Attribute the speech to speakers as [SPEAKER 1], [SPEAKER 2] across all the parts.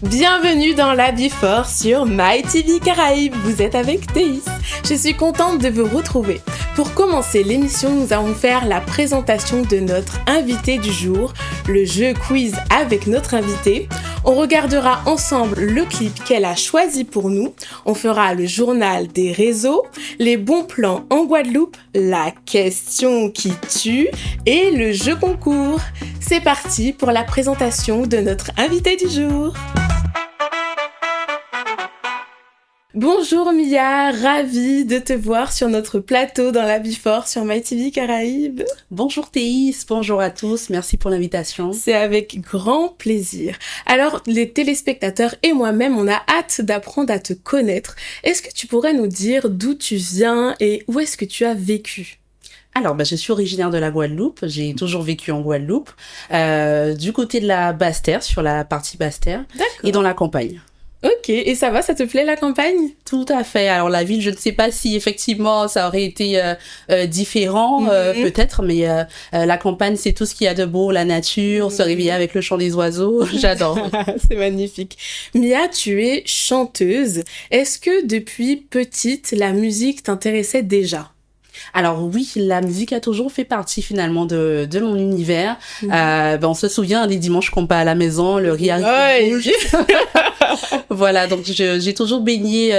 [SPEAKER 1] Bienvenue dans la Before sur MyTV Caraïbes, vous êtes avec Théis. Je suis contente de vous retrouver. Pour commencer l'émission, nous allons faire la présentation de notre invité du jour, le jeu quiz avec notre invité. On regardera ensemble le clip qu'elle a choisi pour nous. On fera le journal des réseaux, les bons plans en Guadeloupe, la question qui tue et le jeu concours. C'est parti pour la présentation de notre invité du jour. Bonjour Mia, ravie de te voir sur notre plateau dans la Before sur MyTV Caraïbes.
[SPEAKER 2] Bonjour Théis, bonjour à tous, merci pour l'invitation.
[SPEAKER 1] C'est avec grand plaisir. Alors les téléspectateurs et moi-même, on a hâte d'apprendre à te connaître. Est-ce que tu pourrais nous dire d'où tu viens et où est-ce que tu as vécu ?
[SPEAKER 2] Alors, je suis originaire de la Guadeloupe, j'ai toujours vécu en Guadeloupe, du côté de la Basse-Terre, sur la partie Basse-Terre, et dans la campagne.
[SPEAKER 1] Ok, et ça va, ça te plaît la campagne ?
[SPEAKER 2] Tout à fait. Alors la ville, je ne sais pas si effectivement ça aurait été différent, peut-être, mais la campagne, c'est tout ce qu'il y a de beau, la nature, se réveiller avec le chant des oiseaux, j'adore.
[SPEAKER 1] C'est magnifique. Mia, tu es chanteuse. Est-ce que depuis petite, la musique t'intéressait déjà ?
[SPEAKER 2] Alors oui, la musique a toujours fait partie finalement de mon univers. On se souvient des dimanches qu'on pas à la maison, le riz rouge. Voilà, donc j'ai toujours baigné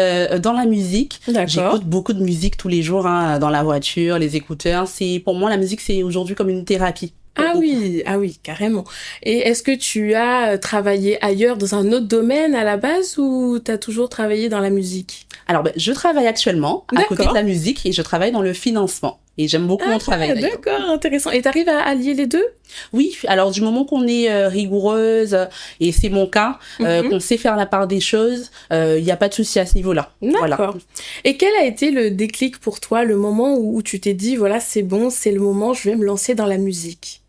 [SPEAKER 2] dans la musique.
[SPEAKER 1] D'accord.
[SPEAKER 2] J'écoute beaucoup de musique tous les jours dans la voiture, les écouteurs. Pour moi, la musique, c'est aujourd'hui comme une thérapie.
[SPEAKER 1] Ah oui, carrément. Et est-ce que tu as travaillé ailleurs dans un autre domaine à la base ou tu as toujours travaillé dans la musique ?
[SPEAKER 2] Alors, je travaille actuellement à côté de la musique et je travaille dans le financement. Et j'aime beaucoup mon travail.
[SPEAKER 1] D'accord, intéressant. Et tu arrives à allier les deux ?
[SPEAKER 2] Oui, alors du moment qu'on est rigoureuse, et c'est mon cas, qu'on sait faire la part des choses, il n'y a pas de souci à ce niveau-là.
[SPEAKER 1] D'accord.
[SPEAKER 2] Voilà.
[SPEAKER 1] Et quel a été le déclic pour toi, le moment où tu t'es dit, voilà, c'est bon, c'est le moment, je vais me lancer dans la musique ?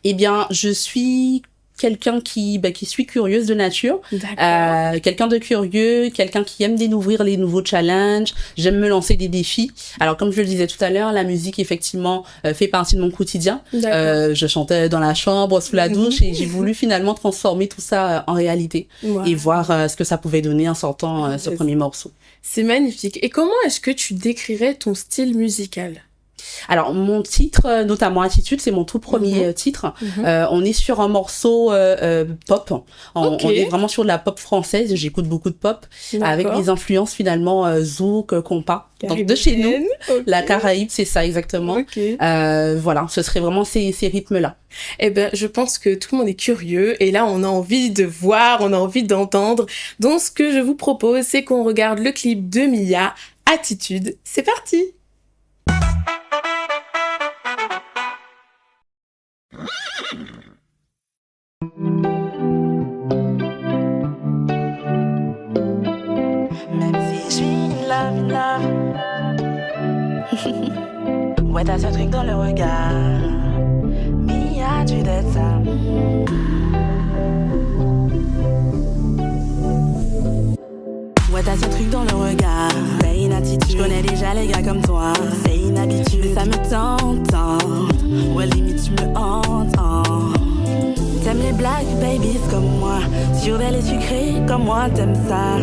[SPEAKER 2] Eh bien, je suis quelqu'un qui suis curieuse de nature, quelqu'un de curieux, quelqu'un qui aime découvrir les nouveaux challenges, j'aime me lancer des défis. Alors comme je le disais tout à l'heure, la musique effectivement fait partie de mon quotidien. Je chantais dans la chambre, sous la douche et j'ai voulu finalement transformer tout ça en réalité et voir ce que ça pouvait donner en sortant ce premier morceau.
[SPEAKER 1] C'est magnifique. Et comment est-ce que tu décrirais ton style musical ?
[SPEAKER 2] Alors, mon titre, notamment Attitude, c'est mon tout premier titre. On est sur un morceau pop. On est vraiment sur de la pop française. J'écoute beaucoup de pop avec des influences finalement zouk, compas. Donc, de chez nous, la Caraïbe, c'est ça exactement. Voilà, ce serait vraiment ces rythmes-là.
[SPEAKER 1] Eh ben, je pense que tout le monde est curieux et là, on a envie de voir, on a envie d'entendre. Donc, ce que je vous propose, c'est qu'on regarde le clip de Mia, Attitude. C'est parti!
[SPEAKER 3] Même si je suis in love. Ouais, t'as ce truc dans le regard. Mia, tu t'aides ça. Ouais, t'as ce truc dans le regard. C'est une attitude. Je connais déjà les gars comme toi. C'est une habitude. Mais ça me tente. Ouais, limite, tu me hantes. T'aimes les black babies comme moi. Sûre et sucrée comme moi, t'aimes ça.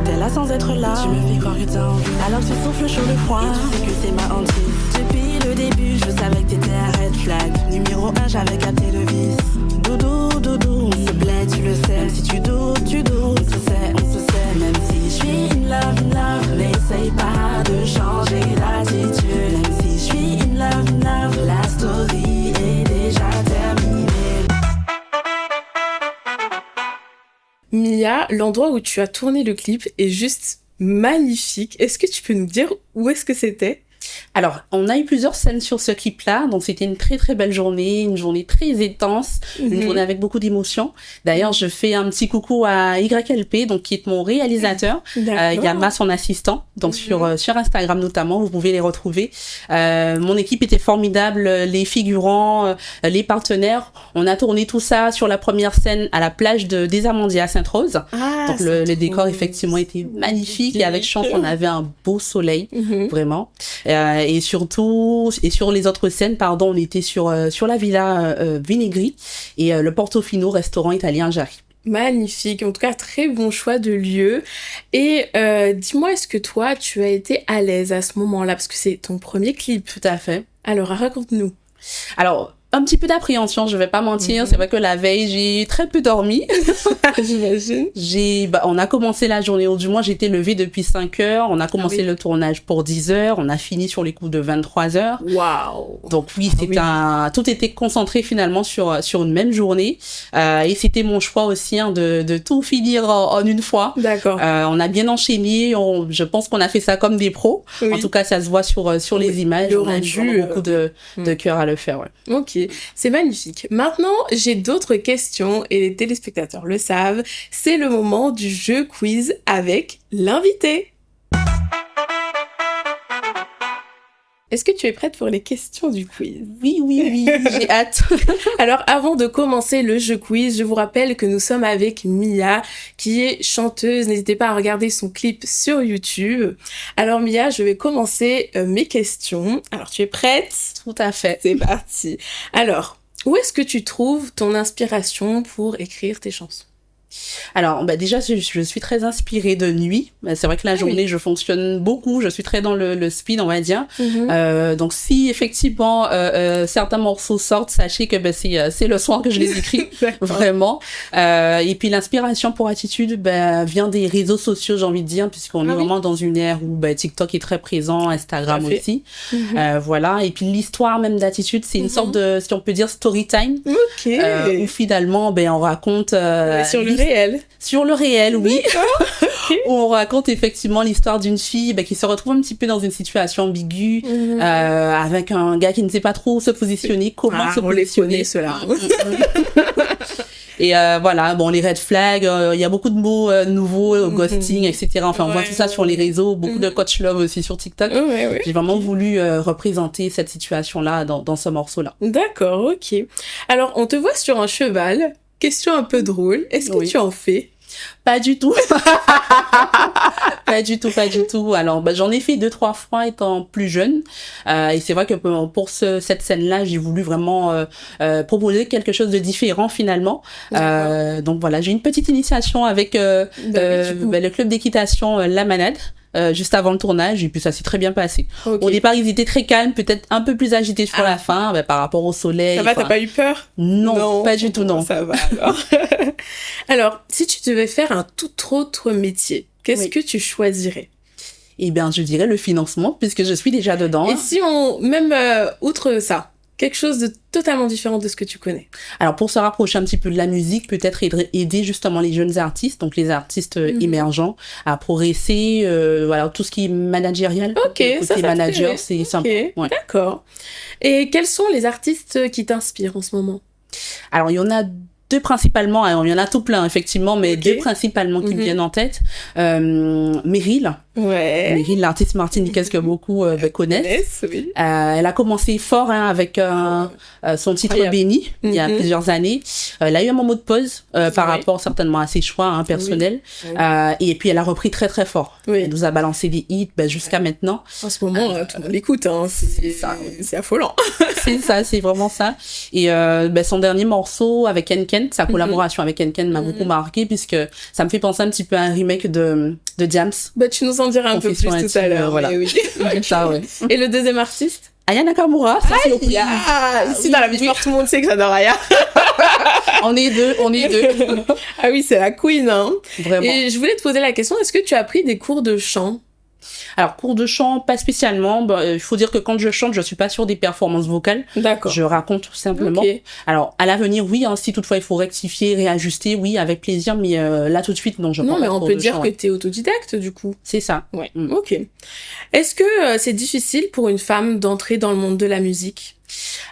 [SPEAKER 3] T'es là sans être là. Tu me fais croire que t'as envie. Alors tu souffles chaud le froid. Et tu sais que c'est ma hantise. Depuis le début, je savais que t'étais un red flag. Numéro 1, j'avais capté le vice. Doudou, on se plaît, tu le sais. Même si tu doutes, on se sait. Même si je suis in love, n'essaye pas de changer d'attitude. Même si je suis in love, la story est déjà terminée.
[SPEAKER 1] Mia, l'endroit où tu as tourné le clip est juste magnifique. Est-ce que tu peux nous dire où est-ce que c'était ?
[SPEAKER 2] Alors, on a eu plusieurs scènes sur ce clip-là, donc c'était une très très belle journée, une journée très intense, une journée avec beaucoup d'émotions. D'ailleurs, je fais un petit coucou à YLP, donc qui est mon réalisateur. Il y a son assistant, donc sur Instagram notamment, vous pouvez les retrouver. Mon équipe était formidable, les figurants, les partenaires. On a tourné tout ça sur la première scène à la plage des Amandiers à Sainte-Rose. Donc le décor effectivement était magnifique et avec chance, on avait un beau soleil, vraiment. Et surtout, et sur les autres scènes, on était sur la villa Vinegri et le Portofino, restaurant italien Jarry.
[SPEAKER 1] Magnifique, en tout cas très bon choix de lieu. Et dis-moi, est-ce que toi, tu as été à l'aise à ce moment-là, parce que c'est ton premier clip?
[SPEAKER 2] Tout à fait.
[SPEAKER 1] Alors, raconte-nous.
[SPEAKER 2] Alors, un petit peu d'appréhension, je vais pas mentir. C'est vrai que la veille, j'ai très peu dormi.
[SPEAKER 1] J'imagine.
[SPEAKER 2] On a commencé la journée, ou du moins j'étais levée depuis 5 heures. On a commencé le tournage pour 10 heures. On a fini sur les coups de 23 heures.
[SPEAKER 1] Waouh.
[SPEAKER 2] Donc oui, tout était concentré finalement sur une même journée. Et c'était mon choix aussi de tout finir en une fois.
[SPEAKER 1] D'accord.
[SPEAKER 2] On a bien enchaîné. Je pense qu'on a fait ça comme des pros. Oui. En tout cas, ça se voit sur les images.
[SPEAKER 1] Le
[SPEAKER 2] on a
[SPEAKER 1] rendu,
[SPEAKER 2] beaucoup de cœur à le faire. Ouais.
[SPEAKER 1] Ok. C'est magnifique. Maintenant, j'ai d'autres questions et les téléspectateurs le savent. C'est le moment du jeu quiz avec l'invité. Est-ce que tu es prête pour les questions du quiz?
[SPEAKER 2] Oui, j'ai hâte.
[SPEAKER 1] Alors, avant de commencer le jeu quiz, je vous rappelle que nous sommes avec Mia, qui est chanteuse. N'hésitez pas à regarder son clip sur YouTube. Alors, Mia, je vais commencer mes questions. Alors, tu es prête?
[SPEAKER 2] Tout à fait.
[SPEAKER 1] C'est parti. Alors, où est-ce que tu trouves ton inspiration pour écrire tes chansons?
[SPEAKER 2] Alors, déjà, je suis très inspirée de nuit. C'est vrai que la journée, je fonctionne beaucoup. Je suis très dans le speed, on va dire. Donc, si effectivement certains morceaux sortent, sachez que c'est le soir que je les écris, vraiment. Et puis, l'inspiration pour Attitude vient des réseaux sociaux, j'ai envie de dire, puisqu'on est vraiment dans une ère où TikTok est très présent, Instagram aussi. Voilà. Et puis, l'histoire même d'Attitude, c'est une sorte de, si on peut dire, story time. Où finalement, on raconte...
[SPEAKER 1] sur le réel.
[SPEAKER 2] Sur le réel, oui. Où on raconte effectivement l'histoire d'une fille qui se retrouve un petit peu dans une situation ambiguë, avec un gars qui ne sait pas trop se positionner, comment se positionner.
[SPEAKER 1] On les connaît, ceux-là.
[SPEAKER 2] Et voilà, les red flags, il y a beaucoup de mots nouveaux, ghosting, etc. Enfin, on voit tout ça sur les réseaux, beaucoup de coach love aussi sur TikTok. J'ai vraiment voulu représenter cette situation-là dans ce morceau-là.
[SPEAKER 1] D'accord, ok. Alors, on te voit sur un cheval. Question un peu drôle. Est-ce que tu en fais?
[SPEAKER 2] Pas du tout. Pas du tout. Alors, j'en ai fait 2-3 fois étant plus jeune. Et c'est vrai que pour cette scène-là, j'ai voulu vraiment proposer quelque chose de différent finalement. Donc voilà, j'ai une petite initiation avec le club d'équitation La Manade. Juste avant le tournage, et puis ça s'est très bien passé. Au départ, ils étaient très calmes, peut-être un peu plus agités sur la fin, par rapport au soleil.
[SPEAKER 1] Ça va, t'as pas eu peur?
[SPEAKER 2] Non, pas du tout, non.
[SPEAKER 1] Ça va, alors. Alors, si tu devais faire un tout autre métier, qu'est-ce que tu choisirais?
[SPEAKER 2] Eh bien, je dirais le financement, puisque je suis déjà dedans.
[SPEAKER 1] Et si outre ça, quelque chose de totalement différent de ce que tu connais.
[SPEAKER 2] Alors, pour se rapprocher un petit peu de la musique, peut-être aider justement les jeunes artistes, donc les artistes émergents, à progresser, tout ce qui est managérial.
[SPEAKER 1] Côté
[SPEAKER 2] manager, c'est simple.
[SPEAKER 1] Ouais. D'accord. Et quels sont les artistes qui t'inspirent en ce moment?
[SPEAKER 2] Alors, il y en a deux principalement, il y en a tout plein effectivement, mais deux principalement qui me viennent en tête. Meryl. Meryl, l'artiste martiniquaise que beaucoup connaissent. Oui. Elle a commencé fort avec son titre Béni il y a plusieurs années. Elle a eu un moment de pause par rapport certainement à ses choix personnels. Et puis elle a repris très très fort. Elle nous a balancé des hits jusqu'à maintenant.
[SPEAKER 1] En ce moment, tout le monde l'écoute. C'est affolant.
[SPEAKER 2] C'est ça, c'est vraiment ça. Et son dernier morceau avec Ken, sa collaboration avec Ken m'a beaucoup marqué, puisque ça me fait penser un petit peu à un remake de Jams.
[SPEAKER 1] Tu nous en diras un peu plus tout à l'heure.
[SPEAKER 2] Voilà.
[SPEAKER 1] Oui. Ça, Et le deuxième artiste?
[SPEAKER 2] Aya Nakamura.
[SPEAKER 1] Ici, dans la vie sport, tout le monde sait que j'adore Aya.
[SPEAKER 2] On est deux.
[SPEAKER 1] Ah oui, c'est la queen, hein.
[SPEAKER 2] Vraiment.
[SPEAKER 1] Et je voulais te poser la question, est-ce que tu as pris des cours de chant?
[SPEAKER 2] Alors, cours de chant, pas spécialement. Il faut dire que quand je chante, je suis pas sur des performances vocales.
[SPEAKER 1] D'accord.
[SPEAKER 2] Je raconte tout simplement. Alors, à l'avenir, oui, si toutefois il faut rectifier, réajuster, oui, avec plaisir. Mais là, tout de suite, non, je prends pas de cours de chant.
[SPEAKER 1] Non, mais on peut dire que t'es autodidacte, du coup.
[SPEAKER 2] C'est ça.
[SPEAKER 1] Ouais. Ok. Est-ce que c'est difficile pour une femme d'entrer dans le monde de la musique?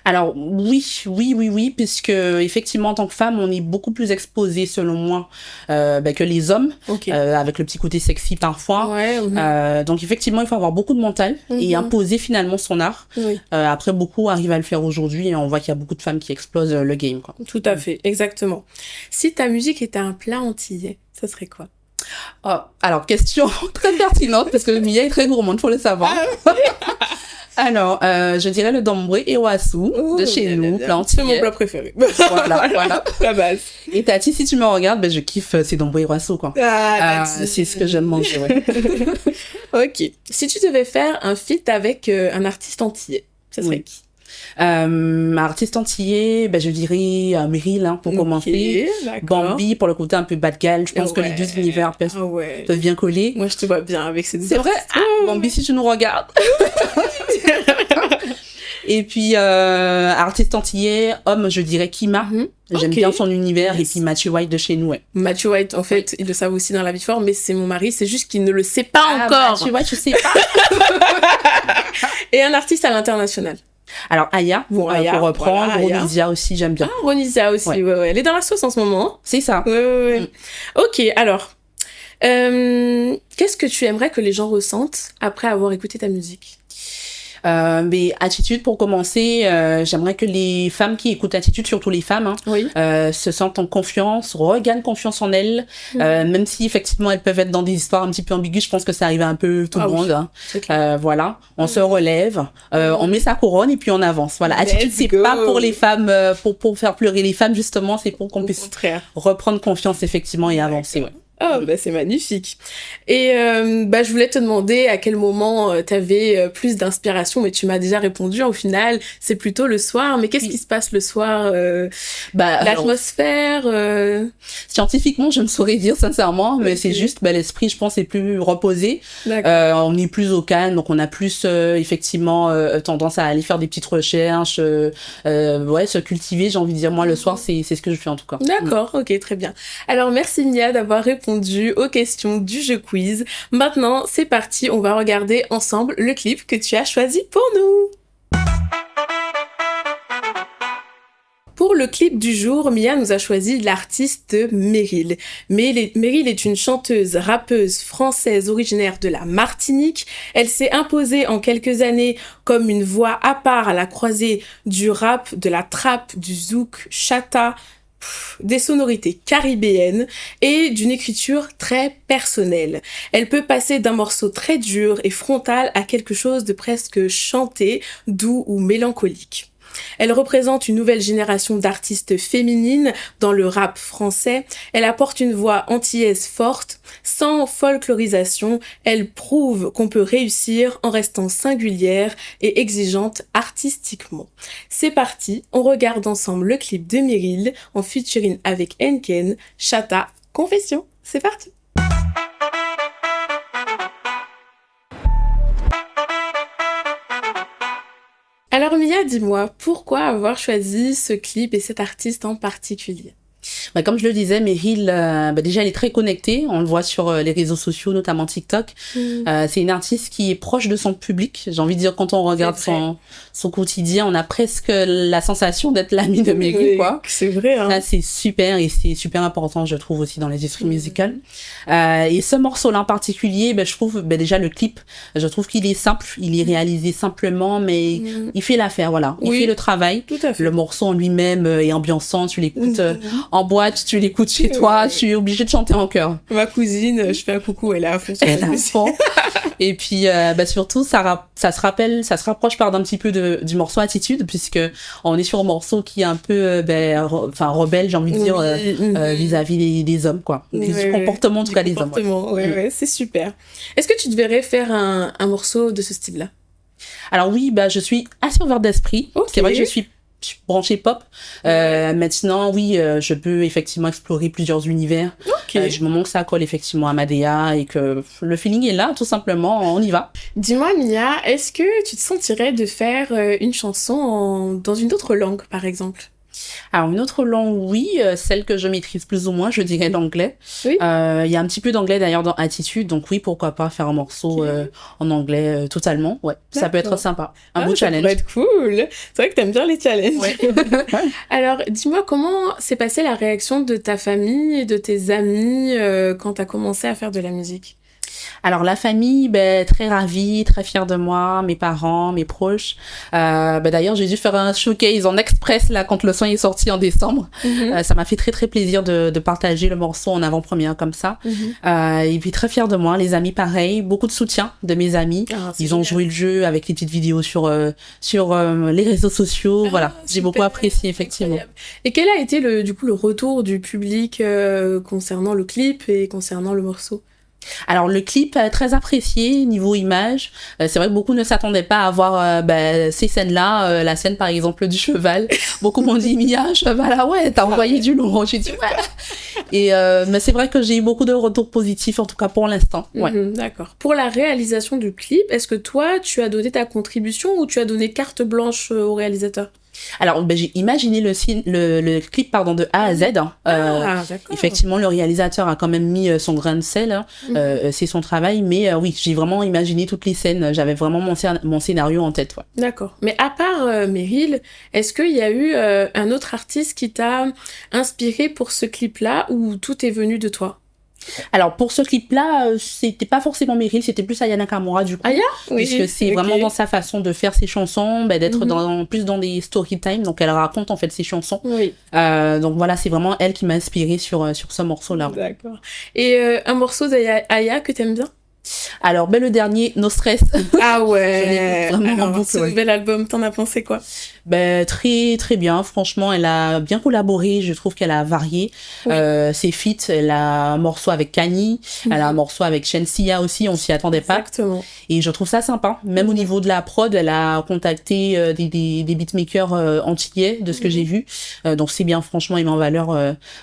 [SPEAKER 2] Alors oui, puisque effectivement en tant que femme, on est beaucoup plus exposé selon moi que les hommes, avec le petit côté sexy parfois. Donc effectivement, il faut avoir beaucoup de mental et imposer finalement son art. Après, beaucoup arrivent à le faire aujourd'hui et on voit qu'il y a beaucoup de femmes qui explosent le game, quoi.
[SPEAKER 1] Tout à fait, exactement. Si ta musique était un plat antillais, ça serait quoi?
[SPEAKER 2] Alors, question très pertinente, parce que Mia est très gourmande, faut le savoir. Alors, je dirais le Dombré et Oassou de chez nous, plat
[SPEAKER 1] C'est mon
[SPEAKER 2] antillais.
[SPEAKER 1] plat préféré.
[SPEAKER 2] Voilà.
[SPEAKER 1] La base.
[SPEAKER 2] Et Tati, si tu me regardes, je kiffe ces Dombré et Oassou, quoi. C'est ce que j'aime manger, ouais.
[SPEAKER 1] Ok. Si tu devais faire un feat avec un artiste antillais, ça serait qui?
[SPEAKER 2] Artiste antillais, je dirais Meryl, pour commencer.
[SPEAKER 1] D'accord.
[SPEAKER 2] Bambi, pour le côté un peu bad girl. Je pense que les deux univers peuvent bien coller.
[SPEAKER 1] Moi, je te vois bien avec ces deux.
[SPEAKER 2] C'est vrai? Bambi, si tu nous regardes. Et puis, artiste antillais, homme, je dirais Kima. J'aime bien son univers. Et puis Matthew White de chez nous, ouais.
[SPEAKER 1] Matthew White, en fait, ils le savent aussi dans la vie forte, mais c'est mon mari, c'est juste qu'il ne le sait pas encore.
[SPEAKER 2] Matthew White, je sais pas.
[SPEAKER 1] Et un artiste à l'international.
[SPEAKER 2] Alors, Aya,
[SPEAKER 1] Aya,
[SPEAKER 2] pour reprendre.
[SPEAKER 1] Aya.
[SPEAKER 2] Ronisia aussi, j'aime bien.
[SPEAKER 1] Ronisia aussi, ouais. Elle est dans la sauce en ce moment.
[SPEAKER 2] C'est ça.
[SPEAKER 1] Ouais. Ok, alors, qu'est-ce que tu aimerais que les gens ressentent après avoir écouté ta musique?
[SPEAKER 2] Mais Attitude, pour commencer, j'aimerais que les femmes qui écoutent Attitude, surtout les femmes, se sentent en confiance, regagnent confiance en elles, même si effectivement elles peuvent être dans des histoires un petit peu ambiguës. Je pense que ça arrive à un peu tout le monde. Voilà, on se relève, on met sa couronne et puis on avance. Voilà, Attitude, c'est pas pour les femmes, pour faire pleurer les femmes, justement, c'est pour qu'on puisse reprendre confiance effectivement et avancer. Ouais.
[SPEAKER 1] Oh, c'est magnifique. Et je voulais te demander à quel moment t'avais plus d'inspiration, mais tu m'as déjà répondu. Au final, c'est plutôt le soir. Mais qu'est-ce qui se passe le soir? L'atmosphère
[SPEAKER 2] Scientifiquement, je ne saurais dire sincèrement, mais c'est juste l'esprit, je pense, est plus reposé. On est plus au calme, donc on a plus effectivement tendance à aller faire des petites recherches, se cultiver. J'ai envie de dire, moi, le soir, c'est ce que je fais en tout cas.
[SPEAKER 1] D'accord, ok, très bien. Alors, merci Mia d'avoir répondu aux questions du jeu quiz. Maintenant, c'est parti, on va regarder ensemble le clip que tu as choisi pour nous. Pour le clip du jour, Mia nous a choisi l'artiste Meryl. Meryl est une chanteuse, rappeuse française originaire de la Martinique. Elle s'est imposée en quelques années comme une voix à part à la croisée du rap, de la trap, du zouk, chata, des sonorités caribéennes et d'une écriture très personnelle. Elle peut passer d'un morceau très dur et frontal à quelque chose de presque chanté, doux ou mélancolique. Elle représente une nouvelle génération d'artistes féminines dans le rap français. Elle apporte une voix antillaise forte, sans folklorisation. Elle prouve qu'on peut réussir en restant singulière et exigeante artistiquement. C'est parti, on regarde ensemble le clip de Meryl en featuring avec Enken, Chata, Confession. C'est parti. Alors Mia, dis-moi, pourquoi avoir choisi ce clip et cet artiste en particulier?
[SPEAKER 2] Comme je le disais, Meryl, déjà, elle est très connectée. On le voit sur les réseaux sociaux, notamment TikTok. C'est une artiste qui est proche de son public. J'ai envie de dire, quand on regarde son quotidien, on a presque la sensation d'être l'ami de Meryl, quoi.
[SPEAKER 1] C'est vrai, hein.
[SPEAKER 2] Ça, c'est super et c'est super important, je trouve, aussi dans l'industrie musicale. Et ce morceau-là en particulier, je trouve, déjà, le clip, je trouve qu'il est simple. Il est réalisé simplement, mais il fait l'affaire, voilà. Il fait le travail.
[SPEAKER 1] Tout à fait.
[SPEAKER 2] Le morceau en lui-même est ambiançant. Tu l'écoutes en boîte, tu l'écoutes chez toi, tu es obligé de chanter en chœur.
[SPEAKER 1] Ma cousine, je fais un coucou, elle est à fond.
[SPEAKER 2] Elle est à fond. Et puis, surtout, ça se rapproche d'un petit peu du morceau Attitude, puisque on est sur un morceau qui est un peu, rebelle, j'ai envie de dire, vis-à-vis des hommes, quoi. Du comportement, en tout cas, des hommes.
[SPEAKER 1] Ouais, c'est super. Est-ce que tu devrais faire un morceau de ce style-là?
[SPEAKER 2] Alors oui, je suis assez ouverte d'esprit. Okay. C'est vrai que je suis branchée pop. Maintenant, oui, je peux effectivement explorer plusieurs univers. Du moment que ça colle effectivement à ma DA et que le feeling est là, tout simplement, on y va.
[SPEAKER 1] Dis-moi, Mia, est-ce que tu te sentirais de faire une chanson dans une autre langue, par exemple?
[SPEAKER 2] Alors, une autre langue, oui, celle que je maîtrise plus ou moins, je dirais l'anglais.
[SPEAKER 1] Oui.
[SPEAKER 2] Y a un petit peu d'anglais d'ailleurs dans Attitude, donc oui, pourquoi pas faire un morceau en anglais totalement. Ouais, ça peut être sympa. Un beau challenge.
[SPEAKER 1] Ça pourrait être cool. C'est vrai que t'aimes bien les challenges. Ouais. Alors, dis-moi, comment s'est passée la réaction de ta famille et de tes amis quand t'as commencé à faire de la musique?
[SPEAKER 2] Alors la famille, ben très ravie, très fière de moi, mes parents, mes proches. Ben d'ailleurs j'ai dû faire un showcase en express là quand le son est sorti en décembre. Ça m'a fait très très plaisir de partager le morceau en avant-première comme ça. Et puis très fière de moi, les amis pareil, beaucoup de soutien de mes amis. Ils ont joué le jeu avec les petites vidéos sur les réseaux sociaux. Voilà, j'ai beaucoup apprécié effectivement.
[SPEAKER 1] Incroyable. Et quel a été du coup le retour du public concernant le clip et concernant le morceau?
[SPEAKER 2] Alors le clip très apprécié niveau image. C'est vrai que beaucoup ne s'attendaient pas à voir ces scènes-là, la scène par exemple du cheval. Beaucoup m'ont dit Mia, un cheval, ah ouais, t'as envoyé du lourd. J'ai dit ouais. Et mais c'est vrai que j'ai eu beaucoup de retours positifs en tout cas pour l'instant. Ouais.
[SPEAKER 1] D'accord. Pour la réalisation du clip, est-ce que toi tu as donné ta contribution ou tu as donné carte blanche au réalisateur?
[SPEAKER 2] Alors, j'ai imaginé le clip de A à Z. Effectivement, le réalisateur a quand même mis son grain de sel. C'est son travail. Mais oui, j'ai vraiment imaginé toutes les scènes. J'avais vraiment mon scénario en tête. Ouais.
[SPEAKER 1] D'accord. Mais à part Meryl, est-ce qu'il y a eu un autre artiste qui t'a inspiré pour ce clip-là ou tout est venu de toi?
[SPEAKER 2] Alors pour ce clip-là, c'était pas forcément Meryl, c'était plus Aya Nakamura du coup.
[SPEAKER 1] Aya? Oui.
[SPEAKER 2] Puisque c'est vraiment dans sa façon de faire ses chansons, d'être plus dans des story time, donc elle raconte en fait ses chansons.
[SPEAKER 1] Oui.
[SPEAKER 2] Donc voilà, c'est vraiment elle qui m'a inspirée sur ce morceau-là.
[SPEAKER 1] D'accord. Et un morceau d'Aya que t'aimes bien?
[SPEAKER 2] Alors, le dernier, No Stress.
[SPEAKER 1] Ah ouais.
[SPEAKER 2] Vraiment
[SPEAKER 1] alors, ce nouvel album, t'en as pensé quoi?
[SPEAKER 2] Très très bien, franchement, elle a bien collaboré, je trouve qu'elle a varié ses feats. Elle a un morceau avec Kanye, elle a un morceau avec Shensia aussi, on s'y attendait pas.
[SPEAKER 1] Exactement.
[SPEAKER 2] Et je trouve ça sympa, même au niveau de la prod, elle a contacté des beatmakers antillais de ce que j'ai vu, donc c'est bien, franchement, il met en valeur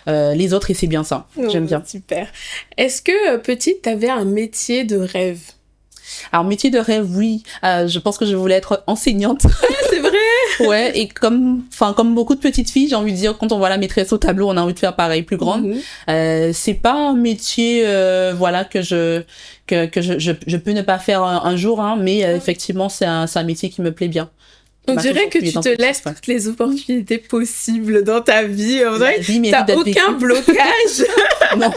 [SPEAKER 2] les autres et c'est bien ça, j'aime bien.
[SPEAKER 1] Super. Est-ce que petite, t'avais un métier de rêve?
[SPEAKER 2] Alors, métier de rêve, oui. Je pense que je voulais être enseignante.
[SPEAKER 1] C'est vrai?
[SPEAKER 2] Ouais, et comme beaucoup de petites filles, j'ai envie de dire, quand on voit la maîtresse au tableau, on a envie de faire pareil, plus grande. C'est pas un métier, que je peux ne pas faire un jour, hein, mais effectivement, c'est un métier qui me plaît bien.
[SPEAKER 1] On dirait que tu te laisses toutes les opportunités possibles dans ta vie. On dirait que t'as aucun blocage.
[SPEAKER 2] Non.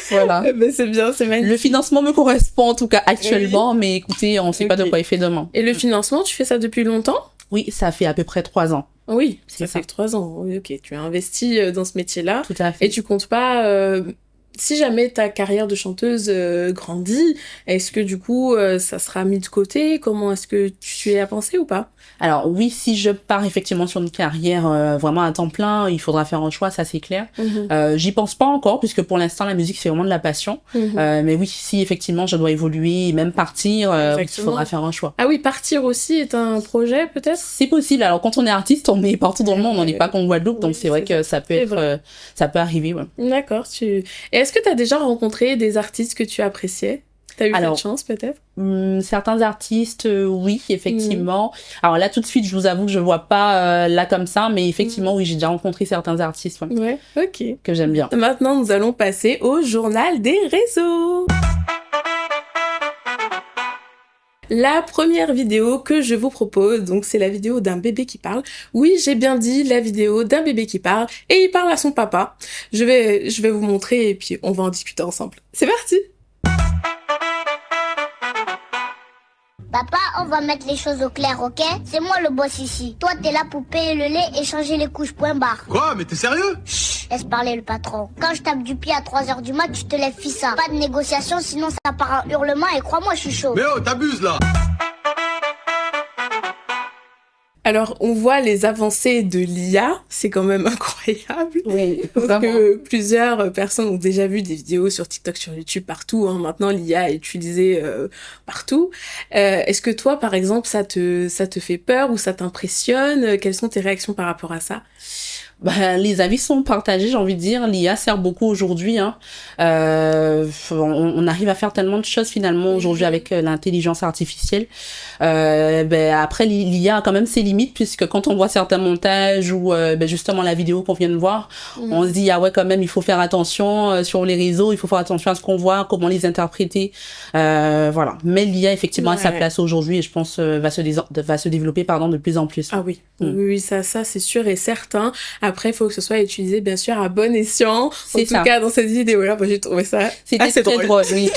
[SPEAKER 2] Voilà.
[SPEAKER 1] Mais c'est bien, c'est magnifique.
[SPEAKER 2] Le financement me correspond en tout cas actuellement, mais écoutez, on ne sait pas de quoi il fait demain.
[SPEAKER 1] Et le financement, tu fais ça depuis longtemps?
[SPEAKER 2] Oui, ça fait à peu près 3 ans.
[SPEAKER 1] Oui, ça fait 3 ans. Oui, ok. Tu as investi dans ce métier-là.
[SPEAKER 2] Tout à fait.
[SPEAKER 1] Et tu comptes pas... si jamais ta carrière de chanteuse grandit, est-ce que du coup ça sera mis de côté? Comment est-ce que tu y as pensé ou pas?
[SPEAKER 2] Alors oui, si je pars effectivement sur une carrière vraiment à temps plein, il faudra faire un choix, ça c'est clair. J'y pense pas encore, puisque pour l'instant la musique c'est vraiment de la passion. Mais oui, si effectivement je dois évoluer et même partir, il faudra faire un choix.
[SPEAKER 1] Ah oui, partir aussi est un projet peut-être?
[SPEAKER 2] C'est possible. Alors quand on est artiste, on est partout dans le monde, on n'est pas qu'en Guadeloupe, donc c'est vrai que ça peut être, ça peut arriver. Ouais.
[SPEAKER 1] D'accord. Et est-ce que tu as déjà rencontré des artistes que tu appréciais? T'as eu cette chance peut-être?
[SPEAKER 2] Certains artistes, oui, effectivement. Alors là, tout de suite, je vous avoue que je vois pas là comme ça, mais effectivement, oui, j'ai déjà rencontré certains artistes
[SPEAKER 1] ok.
[SPEAKER 2] Que j'aime bien.
[SPEAKER 1] Maintenant, nous allons passer au journal des réseaux. La première vidéo que je vous propose, donc c'est la vidéo d'un bébé qui parle. Oui, j'ai bien dit la vidéo d'un bébé qui parle et il parle à son papa. Je vais vous montrer et puis on va en discuter ensemble. C'est parti!
[SPEAKER 4] Papa, on va mettre les choses au clair, ok? C'est moi le boss ici. Toi, t'es là pour payer le lait et changer les couches, point barre.
[SPEAKER 5] Quoi? Mais t'es sérieux?
[SPEAKER 4] Chut, laisse parler le patron. Quand je tape du pied à 3h du mat, tu te lèves fissa. Pas de négociation, sinon ça part en hurlement et crois-moi, je suis chaud.
[SPEAKER 5] Mais oh, t'abuses là!
[SPEAKER 1] Alors, on voit les avancées de l'IA, c'est quand même incroyable.
[SPEAKER 2] Oui,
[SPEAKER 1] parce que plusieurs personnes ont déjà vu des vidéos sur TikTok, sur YouTube, partout. Hein. Maintenant, l'IA est utilisée partout. Est-ce que toi, par exemple, ça te fait peur ou ça t'impressionne? Quelles sont tes réactions par rapport à ça?
[SPEAKER 2] Les avis sont partagés, j'ai envie de dire. L'IA sert beaucoup aujourd'hui. Hein. On arrive à faire tellement de choses finalement aujourd'hui avec l'intelligence artificielle. Après, l'IA a quand même ses limites, puisque quand on voit certains montages ou justement la vidéo qu'on vient de voir, on se dit ah ouais, quand même il faut faire attention sur les réseaux, il faut faire attention à ce qu'on voit, comment les interpréter. Voilà. Mais l'IA effectivement a sa place aujourd'hui et je pense va se développer de plus en plus.
[SPEAKER 1] Ah oui, oui, ça c'est sûr et certain. Après, il faut que ce soit utilisé, bien sûr, à bon escient. En
[SPEAKER 2] C'est
[SPEAKER 1] tout
[SPEAKER 2] ça.
[SPEAKER 1] cas, dans cette vidéo-là, moi, j'ai trouvé ça
[SPEAKER 2] C'était
[SPEAKER 1] assez
[SPEAKER 2] très drôle, oui.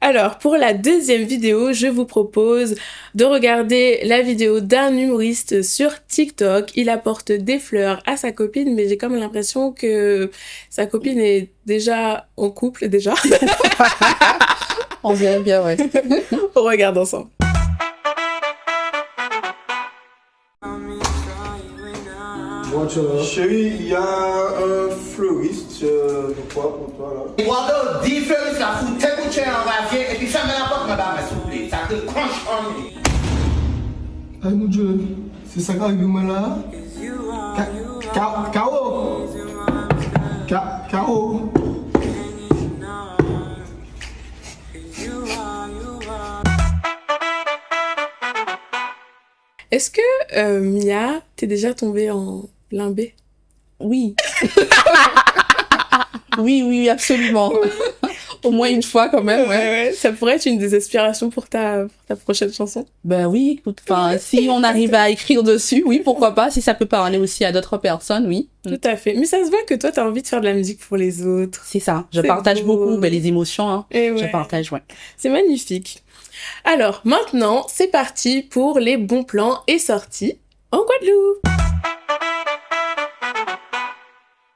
[SPEAKER 1] Alors, pour la deuxième vidéo, je vous propose de regarder la vidéo d'un humoriste sur TikTok. Il apporte des fleurs à sa copine, mais j'ai comme l'impression que sa copine est déjà en couple, déjà.
[SPEAKER 2] On dirait bien, ouais.
[SPEAKER 1] On regarde ensemble.
[SPEAKER 5] Chérie, il y a un fleuriste, je crois, pour toi là.
[SPEAKER 6] Eduardo, dis fleuriste la fout tes bouchées en va viens et puis ferme la porte, madame, s'il vous plaît. Ça te cranche en lui.
[SPEAKER 5] Ay mon Dieu, c'est ça qui arrive moi là. Caro. Caro.
[SPEAKER 1] Est-ce que, Mia, t'es déjà tombée en limbé?
[SPEAKER 2] Oui. oui, absolument. Au moins une fois quand même, ouais.
[SPEAKER 1] Ça pourrait être une des inspirations pour ta prochaine chanson.
[SPEAKER 2] Ben oui, écoute, enfin, si on arrive à écrire dessus, oui, pourquoi pas. Si ça peut parler aussi à d'autres personnes, oui.
[SPEAKER 1] Tout à fait. Mais ça se voit que toi, t'as envie de faire de la musique pour les autres.
[SPEAKER 2] C'est ça. Je
[SPEAKER 1] C'est
[SPEAKER 2] partage
[SPEAKER 1] beau.
[SPEAKER 2] beaucoup les émotions, hein.
[SPEAKER 1] Et ouais.
[SPEAKER 2] Je partage, ouais.
[SPEAKER 1] C'est magnifique. Alors, maintenant, c'est parti pour les bons plans et sorties en Guadeloupe.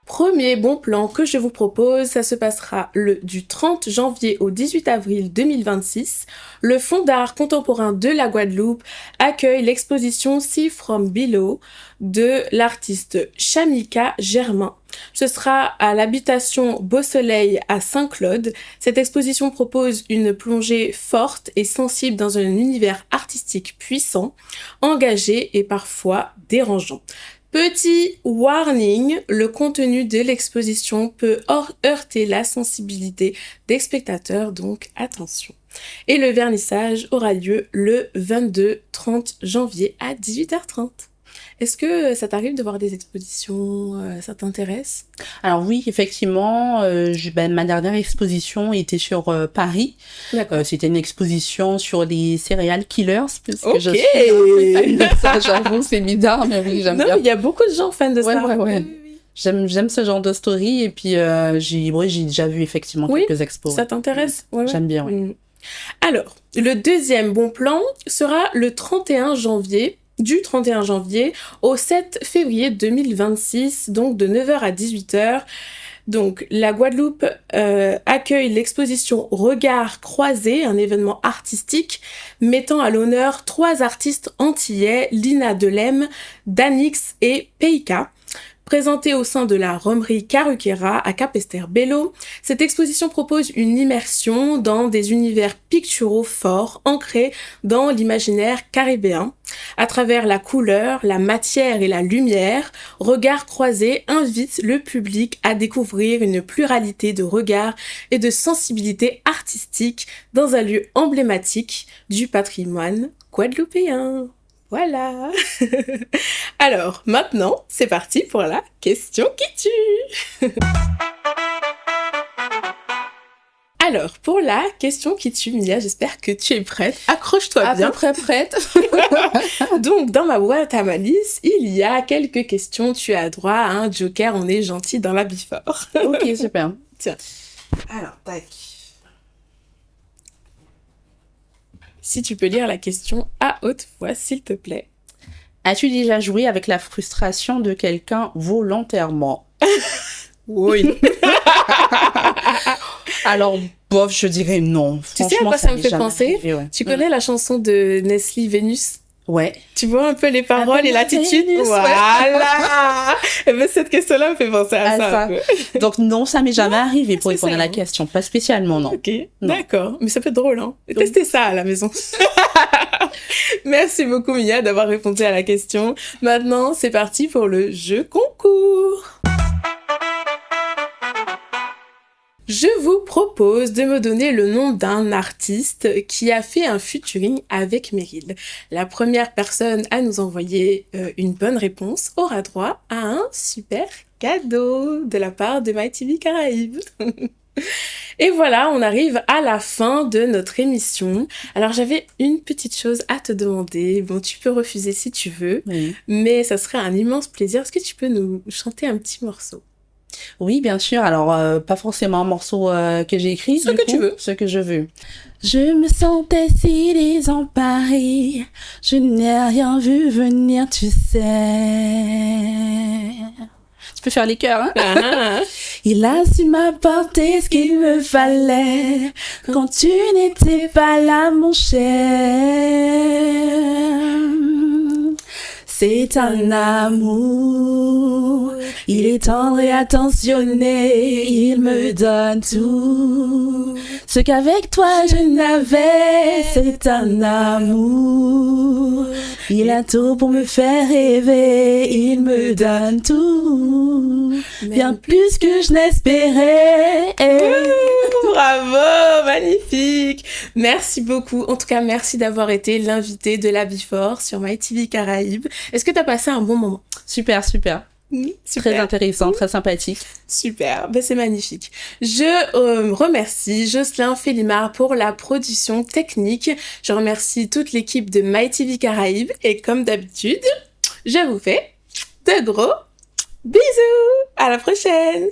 [SPEAKER 1] Premier bon plan que je vous propose, ça se passera du 30 janvier au 18 avril 2026. Le Fonds d'art contemporain de la Guadeloupe accueille l'exposition See From Below de l'artiste Shamika Germain. Ce sera à l'habitation Beau Soleil à Saint-Claude. Cette exposition propose une plongée forte et sensible dans un univers artistique puissant, engagé et parfois dérangeant. Petit warning, le contenu de l'exposition peut heurter la sensibilité des spectateurs, donc attention. Et le vernissage aura lieu le 22-30 janvier à 18h30. Est-ce que ça t'arrive de voir des expositions, ça t'intéresse?
[SPEAKER 2] Alors oui, effectivement, ma dernière exposition était sur Paris.
[SPEAKER 1] D'accord.
[SPEAKER 2] C'était une exposition sur les serial killers, parce que
[SPEAKER 1] Ok.
[SPEAKER 2] je suis un peu fan de ça, j'avoue, c'est bizarre, mais oui, j'aime
[SPEAKER 1] Non,
[SPEAKER 2] bien.
[SPEAKER 1] mais il y a beaucoup de gens fans de ça.
[SPEAKER 2] Ouais.
[SPEAKER 1] Oui, oui.
[SPEAKER 2] J'aime ce genre de story, et puis j'ai déjà vu effectivement
[SPEAKER 1] Oui,
[SPEAKER 2] quelques expos.
[SPEAKER 1] Ça t'intéresse? Ouais, ouais.
[SPEAKER 2] J'aime bien, oui.
[SPEAKER 1] Mm. Alors, le deuxième bon plan sera le 31 janvier, du 31 janvier au 7 février 2026, donc de 9h à 18h. Donc, la Guadeloupe accueille l'exposition Regards croisés, un événement artistique mettant à l'honneur 3 artistes antillais, Lina Delem, Danix et Peika. Présentée au sein de la Romerie Caruquera à Capesterre-Belo, cette exposition propose une immersion dans des univers picturaux forts, ancrés dans l'imaginaire caribéen. À travers la couleur, la matière et la lumière, Regards croisés invite le public à découvrir une pluralité de regards et de sensibilités artistiques dans un lieu emblématique du patrimoine guadeloupéen. Voilà. Alors, maintenant, c'est parti pour la question qui tue. Alors, pour la question qui tue, Mia, j'espère que tu es prête. Accroche-toi
[SPEAKER 2] À
[SPEAKER 1] bien.
[SPEAKER 2] peu près prête.
[SPEAKER 1] Donc, dans ma boîte à malice, il y a quelques questions. Tu as droit à un joker. On est gentil dans la Before.
[SPEAKER 2] Ok, super.
[SPEAKER 1] Tiens. Alors, tac. Si tu peux lire la question à haute voix, s'il te plaît.
[SPEAKER 2] As-tu déjà joué avec la frustration de quelqu'un volontairement?
[SPEAKER 1] Oui.
[SPEAKER 2] Alors, bof, je dirais non.
[SPEAKER 1] Tu sais à
[SPEAKER 2] Franchement,
[SPEAKER 1] quoi ça me
[SPEAKER 2] m'est
[SPEAKER 1] fait
[SPEAKER 2] jamais
[SPEAKER 1] penser?
[SPEAKER 2] arrivé, ouais.
[SPEAKER 1] Tu connais la chanson de Nestlé Vénus?
[SPEAKER 2] Ouais.
[SPEAKER 1] Tu vois un peu les paroles et l'attitude?
[SPEAKER 2] Vénus, ouais.
[SPEAKER 1] Voilà. Et ben cette question-là me fait penser à ça. Un peu.
[SPEAKER 2] Donc non, ça m'est jamais arrivé pour répondre à la
[SPEAKER 1] spécialement.
[SPEAKER 2] question. Pas spécialement, non.
[SPEAKER 1] Ok,
[SPEAKER 2] Non.
[SPEAKER 1] d'accord. Mais ça peut être drôle, hein. Testez ça à la maison. Merci beaucoup, Mia, d'avoir répondu à la question. Maintenant, c'est parti pour le jeu concours. Je vous propose de me donner le nom d'un artiste qui a fait un featuring avec Meryl. La première personne à nous envoyer une bonne réponse aura droit à un super cadeau de la part de MyTV Caraïbes. Et voilà, on arrive à la fin de notre émission. Alors, j'avais une petite chose à te demander. Bon, tu peux refuser si tu veux,
[SPEAKER 2] Oui.
[SPEAKER 1] mais ça serait un immense plaisir. Est-ce que tu peux nous chanter un petit morceau?
[SPEAKER 2] Oui, bien sûr. Alors, pas forcément un morceau que j'ai écrit.
[SPEAKER 1] Ce que tu veux.
[SPEAKER 2] Ce que je veux. Je me sentais si désemparée. Je n'ai rien vu venir, tu sais. Tu peux faire les chœurs, hein?
[SPEAKER 1] Ah,
[SPEAKER 2] Il a su m'apporter ce qu'il me fallait quand tu n'étais pas là, mon cher. C'est un amour, il est tendre et attentionné, il me donne tout. Ce qu'avec toi je n'avais, c'est un amour. Il a tout pour me faire rêver, il me donne tout. Bien plus que je n'espérais.
[SPEAKER 1] bravo, magnifique. Merci beaucoup. En tout cas, merci d'avoir été l'invité de la Before sur MyTV Caraïbes. Est-ce que tu as passé un bon moment?
[SPEAKER 2] Super, super.
[SPEAKER 1] Super.
[SPEAKER 2] Très intéressant, très sympathique.
[SPEAKER 1] Super, ben c'est magnifique. Je remercie Jocelyn Félimard pour la production technique. Je remercie toute l'équipe de MyTV Caraïbes et comme d'habitude, je vous fais de gros bisous. À la prochaine.